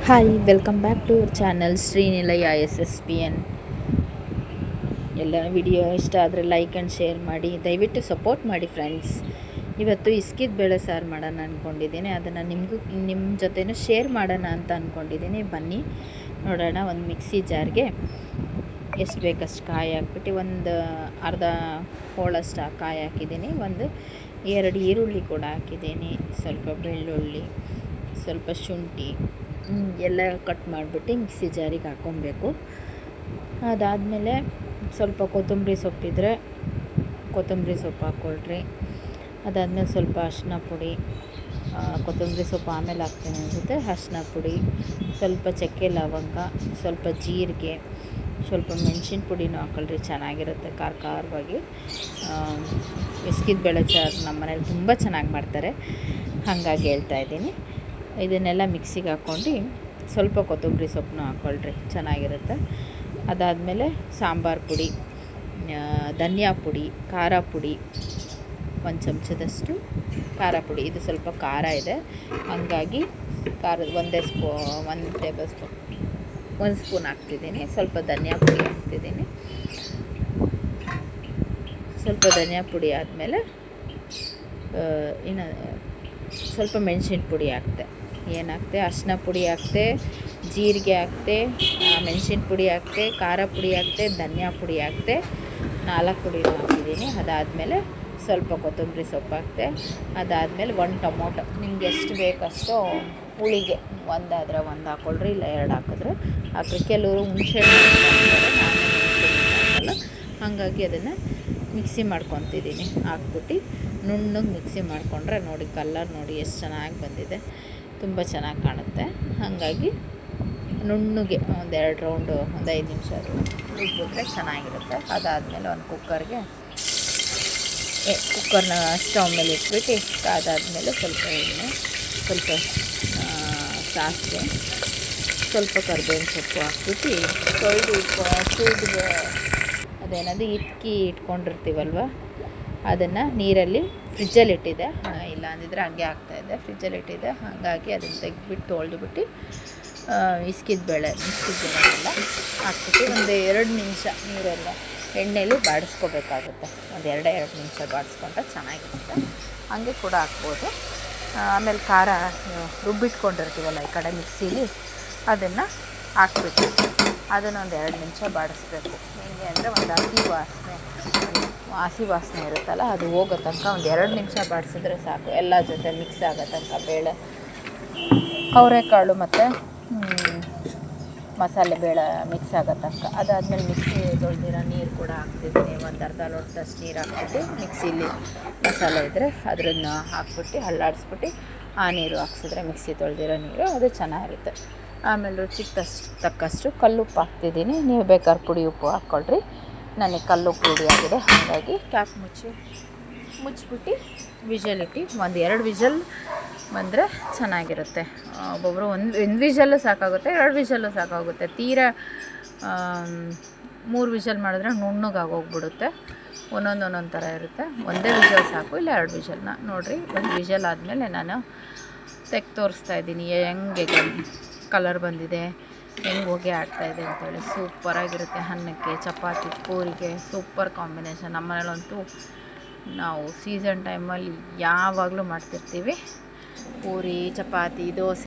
Hi welcome back to our channel Srinilaya SSPN. ಎಲ್ಲ video ಇಷ್ಟ ಆದರೆ ಲೈಕ್ ಆ್ಯಂಡ್ ಶೇರ್ ಮಾಡಿ, ದಯವಿಟ್ಟು ಸಪೋರ್ಟ್ ಮಾಡಿ ಫ್ರೆಂಡ್ಸ್. ಇವತ್ತು ಇಸ್ಕಿದ ಬೇಳೆ ಸಾರು ಮಾಡೋಣ ಅಂದ್ಕೊಂಡಿದ್ದೀನಿ. ಅದನ್ನು ನಿಮ್ಮ ಜೊತೆನೂ ಶೇರ್ ಮಾಡೋಣ ಅಂತ ಅಂದ್ಕೊಂಡಿದ್ದೀನಿ. ಬನ್ನಿ ನೋಡೋಣ. ಒಂದು ಮಿಕ್ಸಿ ಜಾರ್ಗೆ ಎಷ್ಟು ಬೇಕಷ್ಟು ಕಾಯಿ ಹಾಕ್ಬಿಟ್ಟು ಒಂದು ಅರ್ಧ ಹೋಳಷ್ಟು ಕಾಯಿ ಹಾಕಿದ್ದೀನಿ. ಎರಡು ಈರುಳ್ಳಿ ಕೂಡ ಹಾಕಿದ್ದೀನಿ, ಸ್ವಲ್ಪ ಬೆಳ್ಳುಳ್ಳಿ, ಸ್ವಲ್ಪ ಶುಂಠಿ ಎಲ್ಲ ಕಟ್ ಮಾಡಿಬಿಟ್ಟು ಮಿಕ್ಸಿ ಜಾರಿಗೆ ಹಾಕ್ಕೊಬೇಕು. ಅದಾದಮೇಲೆ ಸ್ವಲ್ಪ ಕೊತ್ತಂಬರಿ ಸೊಪ್ಪಿದ್ರೆ ಕೊತ್ತಂಬರಿ ಸೊಪ್ಪು ಹಾಕ್ಕೊಳ್ರಿ. ಅದಾದಮೇಲೆ ಸ್ವಲ್ಪ ಅರಿಶಿನ ಪುಡಿ, ಕೊತ್ತಂಬರಿ ಸೊಪ್ಪು ಆಮೇಲೆ ಹಾಕ್ತೀನಿ ಅನಿಸುತ್ತೆ, ಅರಿಶಿನ ಪುಡಿ, ಸ್ವಲ್ಪ ಚಕ್ಕೆ ಲವಂಗ, ಸ್ವಲ್ಪ ಜೀರಿಗೆ, ಸ್ವಲ್ಪ ಮೆಣಸಿನ ಪುಡಿನೂ ಹಾಕ್ಕೊಳ್ರಿ, ಚೆನ್ನಾಗಿರುತ್ತೆ ಖಾರವಾಗಿ. ಇಸ್ಕಿದ ಬೇಳೆ ಸಾರು ನಮ್ಮ ಮನೇಲಿ ತುಂಬ ಚೆನ್ನಾಗಿ ಮಾಡ್ತಾರೆ, ಹಾಗಾಗಿ ಹೇಳ್ತಾಯಿದ್ದೀನಿ. ಇದನ್ನೆಲ್ಲ ಮಿಕ್ಸಿಗೆ ಹಾಕ್ಕೊಂಡು ಸ್ವಲ್ಪ ಕೊತ್ತಂಬರಿ ಸೊಪ್ಪನ್ನ ಹಾಕ್ಕೊಳ್ರಿ, ಚೆನ್ನಾಗಿರುತ್ತೆ. ಅದಾದಮೇಲೆ ಸಾಂಬಾರು ಪುಡಿ, ಧನಿಯಾ ಪುಡಿ, ಖಾರ ಪುಡಿ, ಒಂದು ಚಮಚದಷ್ಟು ಖಾರ ಪುಡಿ. ಇದು ಸ್ವಲ್ಪ ಖಾರ ಇದೆ, ಹಾಗಾಗಿ ಒಂದು ಟೇಬಲ್ ಸ್ಪೂನ್, ಒಂದು ಸ್ಪೂನ್ ಹಾಕ್ತಿದ್ದೀನಿ. ಸ್ವಲ್ಪ ಧನಿಯಾ ಪುಡಿ ಹಾಕ್ತಿದ್ದೀನಿ. ಸ್ವಲ್ಪ ಧನಿಯಾ ಪುಡಿ ಆದಮೇಲೆ ಇನ್ನು ಸ್ವಲ್ಪ ಮೆಣಸಿನ ಪುಡಿ ಹಾಕ್ತೆ. ಏನಾಗ್ತೆ, ಅರಿಶಿನ ಪುಡಿ ಹಾಕ್ತೆ, ಜೀರಿಗೆ ಹಾಕ್ತೆ, ಮೆಣಸಿನ ಪುಡಿ ಹಾಕ್ತೆ, ಖಾರ ಪುಡಿ ಹಾಕ್ತೆ, ಧನಿಯಾ ಪುಡಿ ಹಾಕ್ತೆ, 4 ಪುಡಿನೂ ಹಾಕಿದ್ದೀನಿ. ಅದಾದಮೇಲೆ ಸ್ವಲ್ಪ ಕೊತ್ತಂಬರಿ ಸೊಪ್ಪು ಹಾಕ್ತೆ. ಅದಾದಮೇಲೆ 1 ಟೊಮೊಟೊ, ನಿಮ್ಗೆ ಎಷ್ಟು ಬೇಕಷ್ಟು ಹುಳಿಗೆ ಒಂದಾದರೆ ಒಂದು ಹಾಕ್ಕೊಳ್ರಿ, ಇಲ್ಲ 2 ಹಾಕಿದ್ರೆ ಹಾಕ್ರಿ. ಕೆಲವರು ಹುಣಸೆ ಹಾಕ್ತಾರೆ, ಹಾಕಲ್ಲ, ಹಾಗಾಗಿ ಅದನ್ನು ಮಿಕ್ಸಿ ಮಾಡ್ಕೊತಿದ್ದೀನಿ. ಹಾಕ್ಬಿಟ್ಟು ನುಣ್ಣಗೆ ಮಿಕ್ಸಿ ಮಾಡಿಕೊಂಡ್ರೆ ನೋಡಿ, ಕಲರ್ ನೋಡಿ ಎಷ್ಟು ಚೆನ್ನಾಗಿ ಬಂದಿದೆ, ತುಂಬ ಚೆನ್ನಾಗಿ ಕಾಣುತ್ತೆ. ಹಾಗಾಗಿ ನುಣ್ಣಗೆ ಒಂದು 2 ರೌಂಡು, ಒಂದು 5 ನಿಮಿಷ ರುಬ್ಬಿಟ್ರೆ ಚೆನ್ನಾಗಿರುತ್ತೆ. ಅದಾದಮೇಲೆ ಒಂದು ಕುಕ್ಕರ್ನ ಸ್ಟವ್ ಮೇಲೆ ಇಟ್ಬಿಟ್ಟು, ಅದಾದಮೇಲೆ ಸ್ವಲ್ಪ ಎಣ್ಣೆ, ಸ್ವಲ್ಪ ಸಾಸಿವೆ, ಸ್ವಲ್ಪ ಕರಿಬೇವಿನ ಸೊಪ್ಪು ಹಾಕ್ಬಿಟ್ಟು ತೊಳೆದು ಅದೇನದು ಇಟ್ಕೊಂಡಿರ್ತೀವಲ್ವ, ಅದನ್ನು ನೀರಲ್ಲಿ ಫ್ರಿಜ್ಜಲ್ಲಿ ಇಟ್ಟಿದ್ದೆ, ಇಲ್ಲ ಅಂದಿದ್ರೆ ಹಂಗೆ ಆಗ್ತಾಯಿದ್ದೆ, ಫ್ರಿಜ್ಜಲ್ಲಿ ಇಟ್ಟಿದ್ದೆ. ಹಾಗಾಗಿ ಅದನ್ನು ತೆಗೆದ್ಬಿಟ್ಟು ತೊಳೆದುಬಿಟ್ಟು ಇಸ್ಕಿದ ಬೇಳೆಲ್ಲ ಹಾಕ್ಬಿಟ್ಟು ಒಂದು 2 ನಿಮಿಷ ನೀರೆಲ್ಲ ಎಣ್ಣೆಯಲ್ಲಿ ಬಾಡಿಸ್ಕೋಬೇಕಾಗುತ್ತೆ. ಒಂದು 2 ನಿಮಿಷ ಬಾಡಿಸ್ಕೊಂಡ್ರೆ ಚೆನ್ನಾಗಿರುತ್ತೆ. ಹಾಗೆ ಕೂಡ ಹಾಕ್ಬೋದು. ಆಮೇಲೆ ಖಾರ ರುಬ್ಬಿಟ್ಕೊಂಡಿರ್ತೀವಲ್ಲ ಈ ಕಡೆ ಮಿಕ್ಸೀಲಿ, ಅದನ್ನು ಹಾಕ್ಬಿಟ್ಟು ಅದನ್ನು ಒಂದು 2 ನಿಮಿಷ ಬಾಡಿಸ್ಬೇಕು. ಹೇಗೆ ಅಂದರೆ ಒಂದು ಹಸಿ ವಾಸನೆ ಇರುತ್ತಲ್ಲ, ಅದು ಹೋಗೋ ತನಕ ಒಂದು 2 ನಿಮಿಷ ಬಾಡಿಸಿದ್ರೆ ಸಾಕು. ಎಲ್ಲ ಜೊತೆ ಮಿಕ್ಸ್ ಆಗೋ ತನಕ ಬೇಳೆ, ಅವರೆಕಾಳು ಮತ್ತು ಮಸಾಲೆ ಬೇಳೆ ಮಿಕ್ಸ್ ಆಗೋ ತನಕ. ಅದಾದಮೇಲೆ ಮಿಕ್ಸಿ ತೊಳೆದಿರೋ ನೀರು ಕೂಡ ಹಾಕ್ತಿದ್ದೀನಿ. ಒಂದು ಅರ್ಧ ಲೋಟದಷ್ಟು ನೀರು ಹಾಕ್ಬಿಟ್ಟು, ಮಿಕ್ಸಿಲಿ ಮಸಾಲೆ ಇದ್ದರೆ ಅದನ್ನು ಹಾಕ್ಬಿಟ್ಟು ಹಳ್ಳಾಡಿಸ್ಬಿಟ್ಟು ಆ ನೀರು ಹಾಕ್ಸಿದ್ರೆ, ಮಿಕ್ಸಿ ತೊಳೆದಿರೋ ನೀರು, ಅದು ಚೆನ್ನಾಗಿರುತ್ತೆ. ಆಮೇಲೆ ರುಚಿಗೆ ತಕ್ಕಷ್ಟು ಕಲ್ಲುಪ್ಪು ಹಾಕ್ತಿದ್ದೀನಿ. ನೀವು ಬೇಕಾದ್ರೆ ಪುಡಿ ಉಪ್ಪು ಹಾಕ್ಕೊಳ್ರಿ. ನನಗೆ ಕಲ್ಲುಪ್ಪು ರೂಢಿ ಆಗಿದೆ, ಹಾಗಾಗಿ ಕ್ಯಾಪ್ ಮುಚ್ಚಿಬಿಟ್ಟು ವಿಷಲ್ ಇಟ್ಟು ಒಂದು 2 ವಿಷಲ್ ಬಂದರೆ ಚೆನ್ನಾಗಿರುತ್ತೆ. ಒಬ್ಬೊಬ್ಬರು ಒಂದು ವಿಷಲ್ಲು ಸಾಕಾಗುತ್ತೆ, 2 ವಿಷಲ್ಲು ಸಾಕಾಗುತ್ತೆ. ತೀರಾ 3 ವಿಷಲ್ ಮಾಡಿದ್ರೆ ನುಣ್ಣಗಾಗೋಗ್ಬಿಡುತ್ತೆ. ಒಂದೊಂದು ಥರ ಇರುತ್ತೆ. ಒಂದೇ ವಿಷಲ್ ಸಾಕು, ಇಲ್ಲ 2 ವಿಷಲ್ನ ನೋಡಿರಿ. ಒಂದು ವಿಷಲ್ ಆದಮೇಲೆ ನಾನು ತೋರಿಸ್ತಾಯಿದ್ದೀನಿ ಹೆಂಗೆ ಕಲರ್ ಬಂದಿದೆ, ಹೆಂಗೆ ಹೊಗೆ ಆಡ್ತಾಯಿದೆ ಅಂತೇಳಿ. ಸೂಪರಾಗಿರುತ್ತೆ. ಅನ್ನಕ್ಕೆ, ಚಪಾತಿ, ಪೂರಿಗೆ ಸೂಪರ್ ಕಾಂಬಿನೇಷನ್. ನಮ್ಮ ಮನೇಲಂತೂ ನಾವು ಸೀಸನ್ ಟೈಮಲ್ಲಿ ಯಾವಾಗಲೂ ಮಾಡ್ತಿರ್ತೀವಿ. ಪೂರಿ, ಚಪಾತಿ, ದೋಸೆ